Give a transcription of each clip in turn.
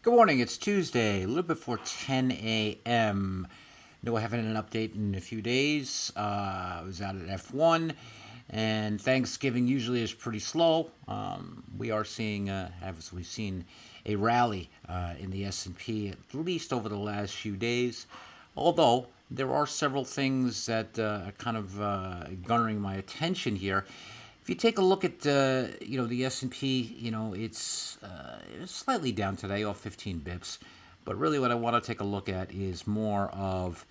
Good morning. It's Tuesday, a little before 10 a.m. No, I haven't an update in a few days. I was out at F1, and Thanksgiving usually is pretty slow. We are seeing, as we've seen, a rally in the S&P at least over the last few days. Although there are several things that are kind of garnering my attention here. If you take a look at the S&P, it's slightly down today, off 15 bips. But really, what I want to take a look at is more of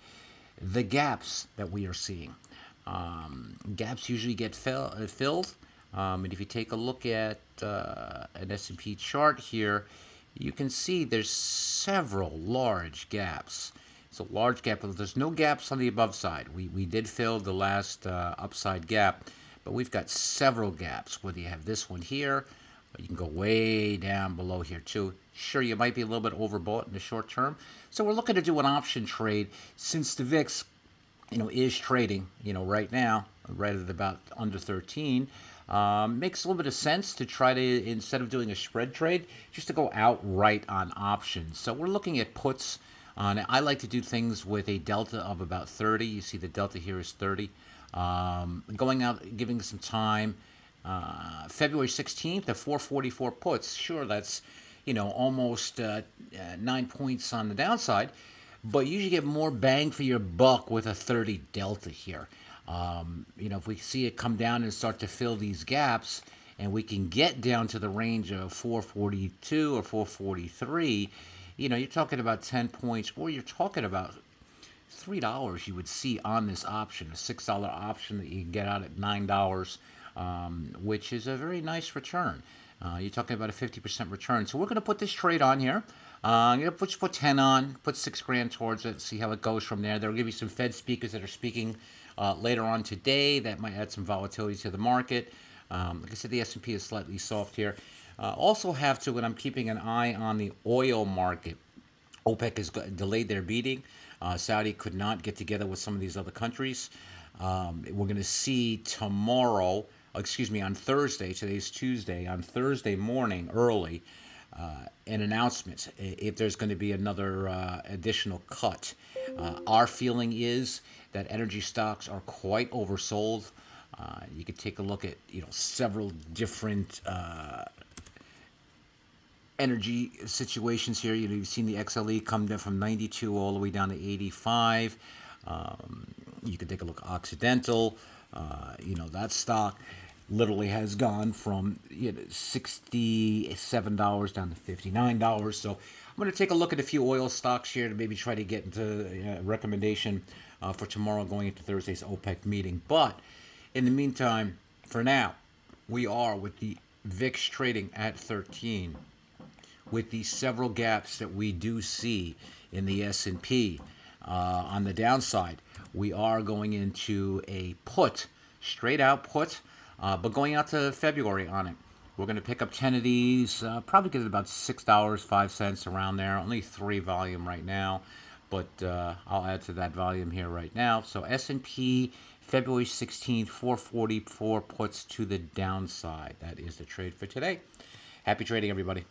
the gaps that we are seeing. Gaps usually get filled, and if you take a look at an S&P chart here, you can see there's several large gaps. It's a large gap, but there's no gaps on the above side. We did fill the last upside gap, but we've got several gaps. Whether you have this one here, or you can go way down below here too. Sure, you might be a little bit overbought in the short term. So we're looking to do an option trade since the VIX, is trading, right now, right at about under 13. Makes a little bit of sense to try to, instead of doing a spread trade, just to go outright on options. So we're looking at puts. I like to do things with a delta of about 30. You see the delta here is 30. Going out, giving some time. February 16th, at 444 puts. Sure, that's, almost 9 points on the downside, but you usually get more bang for your buck with a 30 delta here. If we see it come down and start to fill these gaps, and we can get down to the range of 442 or 443, you're talking about 10 points, or you're talking about $3 you would see on this option, a $6 option that you can get out at $9, which is a very nice return. You're talking about a 50% return. So we're going to put this trade on here. I'm going to put 10 on, put 6 grand towards it, see how it goes from there. They'll give you some Fed speakers that are speaking later on today. That might add some volatility to the market. Like I said, the S&P is slightly soft here. Also have to, and I'm keeping an eye on the oil market. OPEC has delayed their meeting. Saudi could not get together with some of these other countries. We're going to see tomorrow, on Thursday, today's Tuesday, on Thursday morning early, an announcement if there's going to be another additional cut. Our feeling is that energy stocks are quite oversold. You could take a look at several different energy situations here. You've seen the XLE come down from 92 all the way down to 85. You can take a look at Occidental. That stock literally has gone from $67 down to $59. So I'm going to take a look at a few oil stocks here to maybe try to get into a recommendation for tomorrow going into Thursday's OPEC meeting. But in the meantime, for now, we are with the VIX trading at 13. With these several gaps that we do see in the S&P on the downside, we are going into a put, straight out put, but going out to February on it. We're going to pick up 10 of these, probably get about $6.05 around there. Only 3 volume right now, but I'll add to that volume here right now. So S&P February 16th, 444 puts to the downside. That is the trade for today. Happy trading, everybody.